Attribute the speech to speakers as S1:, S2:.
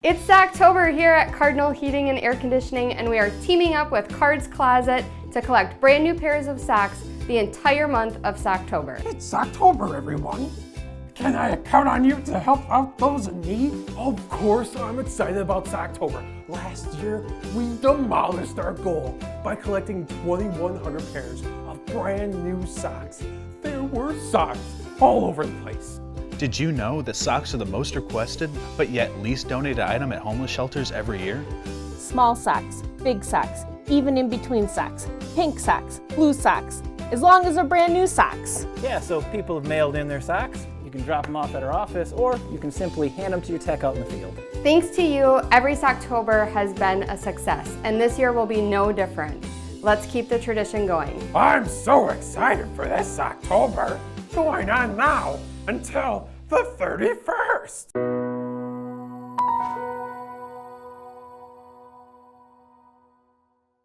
S1: It's Socktober here at Cardinal Heating and Air Conditioning, and we are teaming up with Card's Closet to collect brand new pairs of socks the entire month of Socktober.
S2: It's Socktober, everyone. Can I count on you to help out those in need? Of course, I'm excited about Socktober. Last year, we demolished our goal by collecting 2,100 pairs of brand new socks. There were socks all over the place.
S3: Did you know that socks are the most requested, but yet least donated item at homeless shelters every year?
S4: Small socks, big socks, even in between socks, pink socks, blue socks, as long as they're brand new socks.
S5: Yeah, so if people have mailed in their socks, you can drop them off at our office, or you can simply hand them to your tech out in the field.
S1: Thanks to you, every Socktober has been a success, and this year will be no different. Let's keep the tradition going.
S2: I'm so excited for this Socktober. Going on now until the 31st.